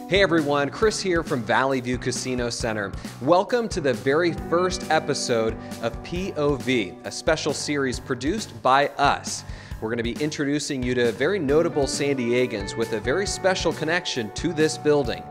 Hey everyone, Chris here from Valley View Casino Center. Welcome to the very first episode of POV, a special series produced by us. We're going to be introducing you to very notable San Diegans with a very special connection to this building.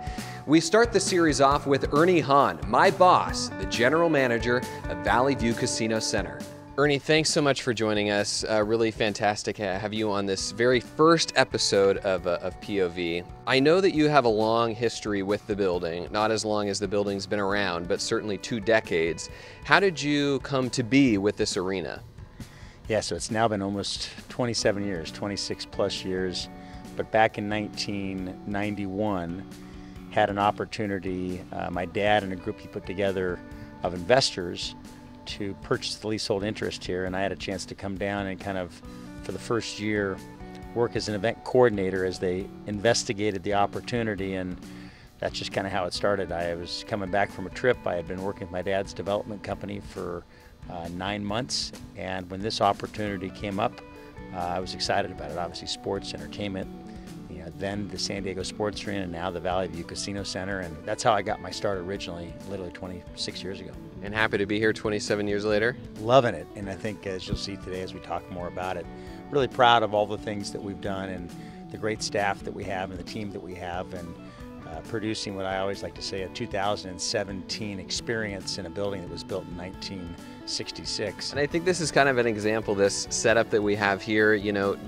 We start the series off with Ernie Hahn, my boss, the general manager of Valley View Casino Center. Ernie, thanks so much for joining us. Really fantastic to have you on this very first episode of POV. I know that you have a long history with the building, not as long as the building's been around, but certainly 2 decades. How did you come to be with this arena? Yeah, so it's now been almost 27 years, 26 plus years. But back in 1991, had an opportunity, my dad and a group he put together of investors to purchase the leasehold interest here, and I had a chance to come down and kind of, for the first year, work as an event coordinator as they investigated the opportunity, and that's just kind of how it started. I was coming back from a trip. I had been working with my dad's development company for 9 months, and when this opportunity came up, I was excited about it. Obviously, sports, entertainment, then the San Diego Sports Arena, and now the Valley View Casino Center, and that's how I got my start originally, literally 26 years ago. And happy to be here 27 years later? Loving it, and I think as you'll see today as we talk more about it, really proud of all the things that we've done and the great staff that we have and the team that we have, and producing what I always like to say, a 2017 experience in a building that was built in 1966. And I think this is kind of an example, this setup that we have here,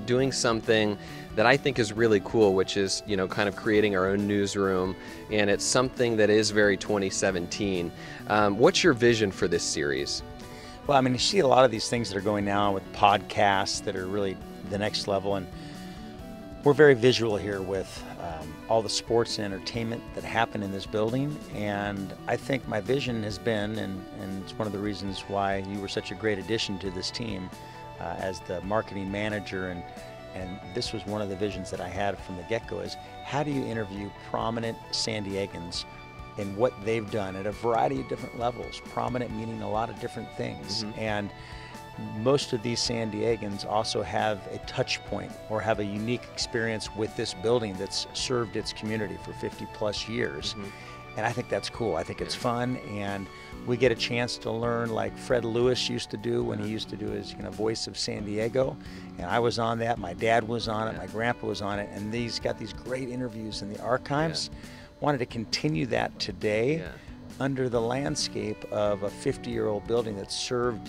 doing something that I think is really cool, which is, kind of creating our own newsroom, and it's something that is very 2017. What's your vision for this series? Well, I mean, you see a lot of these things that are going now with podcasts that are really the next level, and we're very visual here with all the sports and entertainment that happen in this building, and I think my vision has been, and it's one of the reasons why you were such a great addition to this team as the marketing manager, and this was one of the visions that I had from the get-go, is how do you interview prominent San Diegans in what they've done at a variety of different levels, prominent meaning a lot of different things. And most of these San Diegans also have a touch point or have a unique experience with this building that's served its community for 50 plus years. And I think that's cool. I think it's fun, and we get a chance to learn like Fred Lewis used to do when he used to do his voice of San Diego. And I was on that, my dad was on it, my grandpa was on it, and these got these great interviews in the archives. Wanted to continue that today under the landscape of a 50-year-old building that served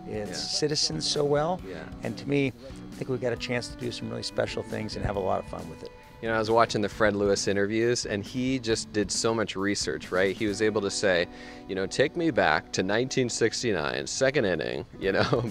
its citizens so well. And to me, I think we've got a chance to do some really special things and have a lot of fun with it. I was watching the Fred Lewis interviews, and he just did so much research, right? He was able to say, take me back to 1969, second inning,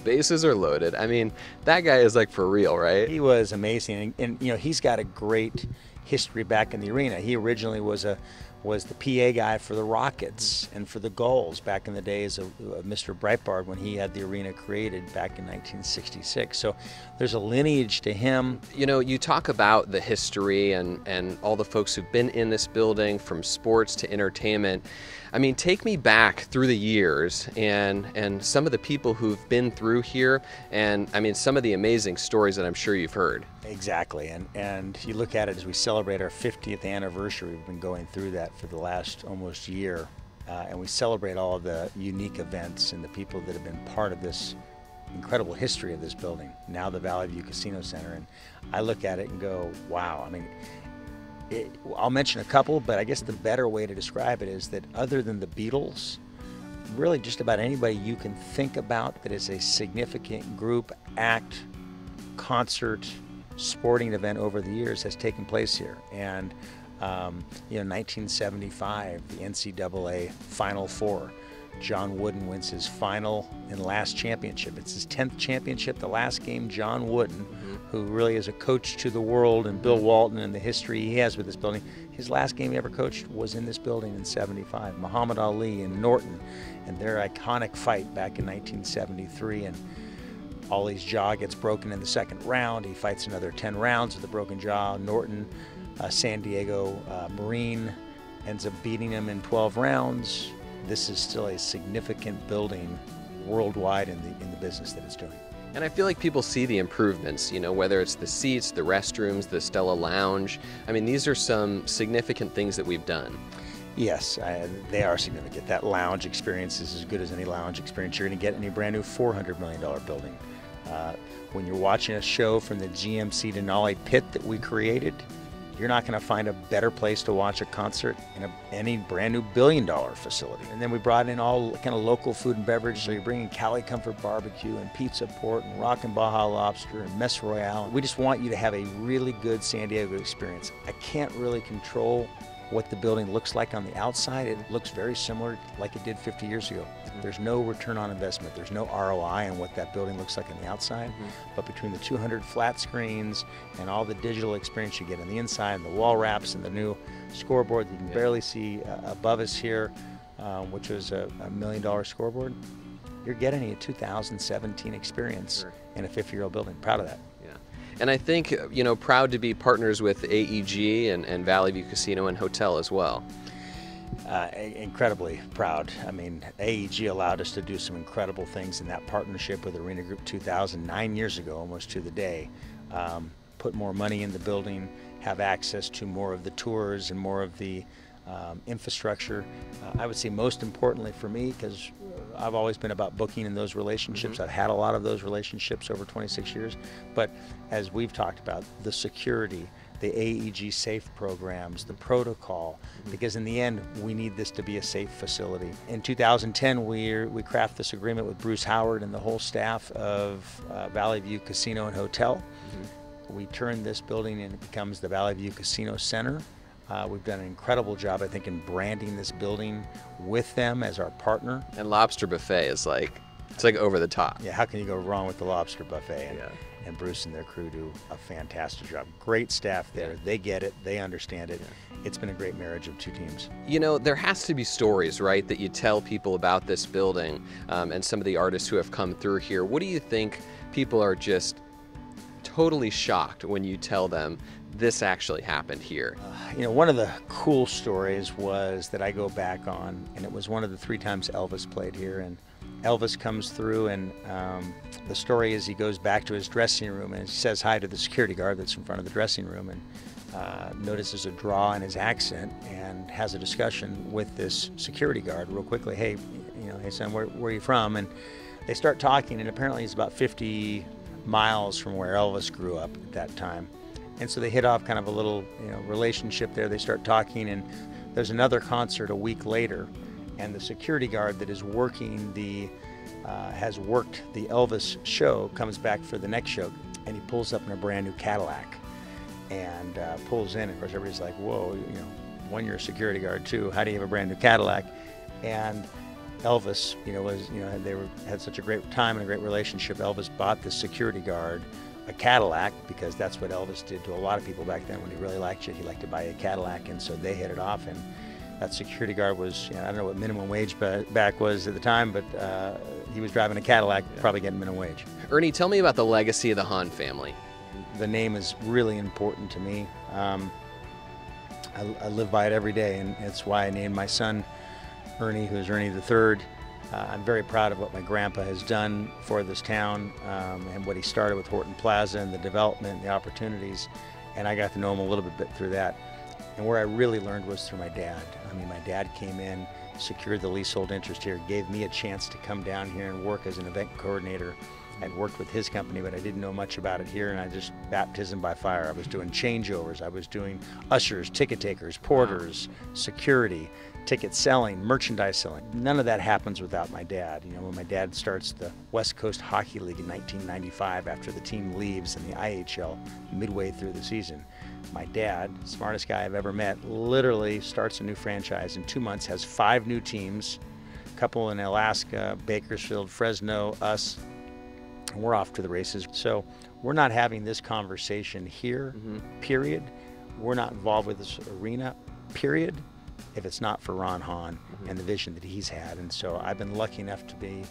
bases are loaded. I mean, that guy is like for real, right? He was amazing, and he's got a great history back in the arena. He originally was the PA guy for the Rockets and for the Gulls back in the days of Mr. Breitbart when he had the arena created back in 1966. So there's a lineage to him. You talk about the history and all the folks who've been in this building, from sports to entertainment. I mean, take me back through the years and some of the people who've been through here, and I mean, some of the amazing stories that I'm sure you've heard. Exactly, and you look at it as we celebrate our 50th anniversary. We've been going through that for the last almost year, and we celebrate all of the unique events and the people that have been part of this incredible history of this building, now the Valley View Casino Center. And I look at it and go, wow. I mean, I'll mention a couple, but I guess the better way to describe it is that other than the Beatles, really just about anybody you can think about that is a significant group, act, concert, sporting event over the years has taken place here. And 1975, the NCAA Final Four. John Wooden wins his final and last championship. It's his 10th championship. The last game, John Wooden, who really is a coach to the world, and Bill Walton and the history he has with this building, his last game he ever coached was in this building in '75. Muhammad Ali and Norton and their iconic fight back in 1973. And Ali's jaw gets broken in the second round. He fights another 10 rounds with a broken jaw. Norton, San Diego Marine, ends up beating him in 12 rounds. This is still a significant building worldwide in the business that it's doing. And I feel like people see the improvements, you know, whether it's the seats, the restrooms, the Stella Lounge. I mean, these are some significant things that we've done. Yes, they are significant. That lounge experience is as good as any lounge experience you're going to get in a brand new $400 million building. When you're watching a show from the GMC Denali pit that we created, you're not going to find a better place to watch a concert in any brand new $1 billion facility. And then we brought in all kind of local food and beverage, so you're bringing Cali Comfort Barbecue and Pizza Port and Rockin' Baja Lobster and Mess Royale. We just want you to have a really good San Diego experience. I can't really control what the building looks like on the outside. It looks very similar like it did 50 years ago. There's no return on investment. There's no ROI on what that building looks like on the outside. But between the 200 flat screens and all the digital experience you get on the inside, and the wall wraps and the new scoreboard that you can barely see above us here, which was a $1 million scoreboard, you're getting a 2017 experience in a 50-year-old building. Proud of that. And I think, you know, proud to be partners with AEG and Valley View Casino and Hotel as well. Incredibly proud. I mean, AEG allowed us to do some incredible things in that partnership with Arena Group 2000 9 years ago, almost to the day. Put more money in the building, have access to more of the tours and more of the infrastructure. I would say most importantly for me, because I've always been about booking in those relationships. I've had a lot of those relationships over 26 years. But as we've talked about, the security, the AEG safe programs, the protocol, because in the end, we need this to be a safe facility. In 2010, we crafted this agreement with Bruce Howard and the whole staff of Valley View Casino and Hotel. We turned this building and it becomes the Valley View Casino Center. We've done an incredible job, I think, in branding this building with them as our partner. And Lobster Buffet is like, it's like over the top. Yeah, how can you go wrong with the Lobster Buffet? And Bruce and their crew do a fantastic job. Great staff there. They get it. They understand it. It's been a great marriage of two teams. You know, there has to be stories, right, that you tell people about this building and some of the artists who have come through here. What do you think people are just totally shocked when you tell them this actually happened here? You know, one of the cool stories was that I go back on, and it was one of the 3 times Elvis played here. And Elvis comes through, and the story is he goes back to his dressing room and he says hi to the security guard that's in front of the dressing room, and notices a draw in his accent and has a discussion with this security guard real quickly. Hey, you know, hey son, where are you from? And they start talking, and apparently he's about 50 miles from where Elvis grew up at that time. And so they hit off kind of a little, you know, relationship there. They start talking, and there's another concert a week later, and the security guard that is working has worked the Elvis show comes back for the next show, and he pulls up in a brand new Cadillac and pulls in. Of course, everybody's like, whoa, you know, one, you're a security guard, two, how do you have a brand new Cadillac? And Elvis, you know, had such a great time and a great relationship. Elvis bought the security guard a Cadillac, because that's what Elvis did to a lot of people back then. When he really liked you, he liked to buy a Cadillac, and so they hit it off. And that security guard was, you know, I don't know what minimum wage back was at the time, but he was driving a Cadillac, probably getting minimum wage. Ernie, tell me about the legacy of the Hahn family. The name is really important to me. I live by it every day, and it's why I named my son Ernie, who's Ernie the Third. I'm very proud of what my grandpa has done for this town and what he started with Horton Plaza and the development and the opportunities. And I got to know him a little bit through that. And where I really learned was through my dad. I mean, my dad came in, secured the leasehold interest here, gave me a chance to come down here and work as an event coordinator. I'd worked with his company, but I didn't know much about it here, and I just baptism by fire. I was doing changeovers, I was doing ushers, ticket takers, porters, security, ticket selling, merchandise selling. None of that happens without my dad. You know, when my dad starts the West Coast Hockey League in 1995 after the team leaves in the IHL midway through the season, my dad, smartest guy I've ever met, literally starts a new franchise in 2 months, has 5 new teams, a couple in Alaska, Bakersfield, Fresno, us, and we're off to the races. So we're not having this conversation here, period. We're not involved with this arena, period, if it's not for Ron Hahn and the vision that he's had. And so I've been lucky enough to be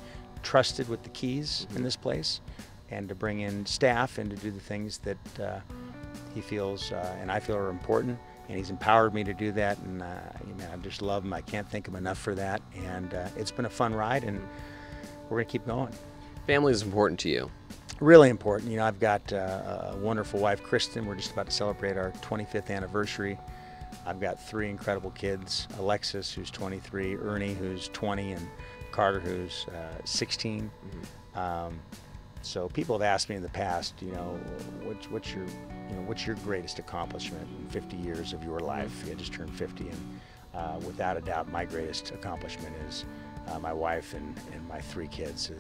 trusted with the keys in this place, and to bring in staff and to do the things that he feels and I feel are important. And he's empowered me to do that, and I just love him. I can't thank him enough for that. And it's been a fun ride, and we're gonna keep going. Family is important to you. Really important. You know, I've got a wonderful wife, Kristen. We're just about to celebrate our 25th anniversary. I've got 3 incredible kids: Alexis, who's 23, Ernie, who's 20, and Carter, who's 16. So people have asked me in the past, you know, what's your greatest accomplishment in 50 years of your life? I just turned 50, and without a doubt, my greatest accomplishment is my wife and my 3 kids.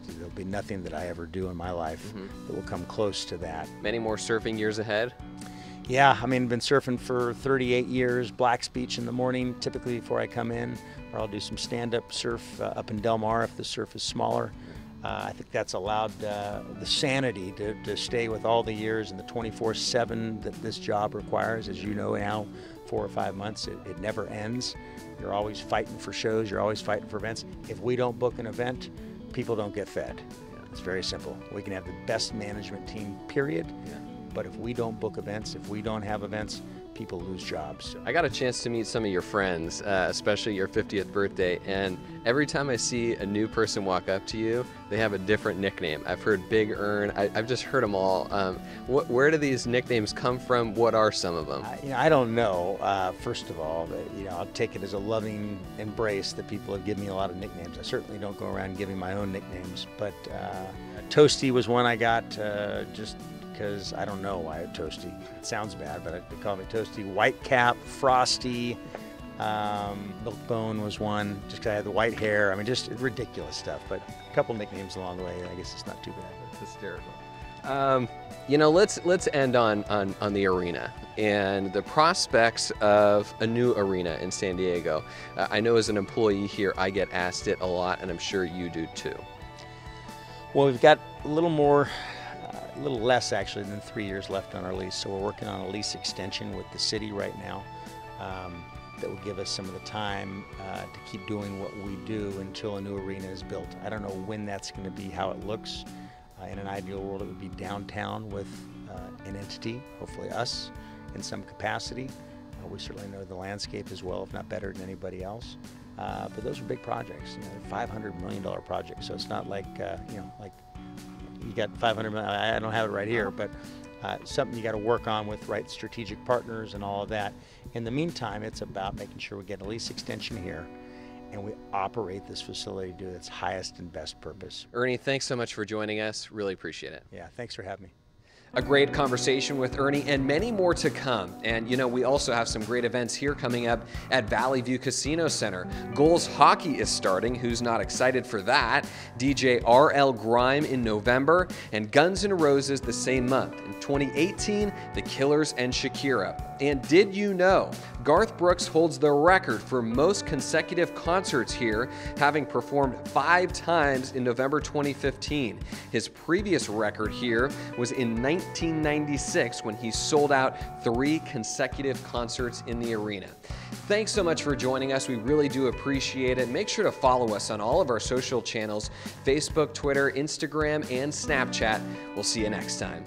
There'll be nothing that I ever do in my life that will come close to that. Many more surfing years ahead? Yeah, I mean, I've been surfing for 38 years, Black's Beach in the morning, typically before I come in, or I'll do some stand-up surf up in Del Mar if the surf is smaller. I think that's allowed the sanity to stay with all the years and the 24/7 that this job requires. As you know now, 4 or 5 months, it never ends. You're always fighting for shows, you're always fighting for events. If we don't book an event, people don't get fed. It's very simple. We can have the best management team, period. But if we don't book events, if we don't have events, people lose jobs. I got a chance to meet some of your friends, especially your 50th birthday, and every time I see a new person walk up to you, they have a different nickname. I've heard Big Ern, I've just heard them all. Where do these nicknames come from? What are some of them? I don't know. First of all, I'll take it as a loving embrace that people have given me a lot of nicknames. I certainly don't go around giving my own nicknames, but Toasty was one I got just because I don't know why Toasty. It sounds bad, but they call me Toasty. White Cap, Frosty, Milkbone was one, just because I had the white hair. I mean, just ridiculous stuff, but a couple nicknames along the way. I guess it's not too bad. It's hysterical. You know, let's end on the arena and the prospects of a new arena in San Diego. I know as an employee here, I get asked it a lot, and I'm sure you do too. Well, we've got a little less actually than 3 years left on our lease, so we're working on a lease extension with the city right now that will give us some of the time to keep doing what we do until a new arena is built. I don't know when that's going to be, how it looks. In an ideal world, it would be downtown with an entity, hopefully us, in some capacity. We certainly know the landscape as well, if not better than anybody else. But those are big projects. You know, they're $500 million projects, so it's not like like you got $500 million. I don't have it right here, but something you got to work on with right strategic partners and all of that. In the meantime, it's about making sure we get a lease extension here and we operate this facility to its highest and best purpose. Ernie, thanks so much for joining us. Really appreciate it. Yeah, thanks for having me. A great conversation with Ernie and many more to come. And you know, we also have some great events here coming up at Valley View Casino Center. Goals Hockey is starting. Who's not excited for that? DJ R.L. Grime in November and Guns N' Roses the same month. In 2018, The Killers and Shakira. And did you know Garth Brooks holds the record for most consecutive concerts here, having performed 5 times in November 2015. His previous record here was in 1996 when he sold out 3 consecutive concerts in the arena. Thanks so much for joining us. We really do appreciate it. Make sure to follow us on all of our social channels: Facebook, Twitter, Instagram, and Snapchat. We'll see you next time.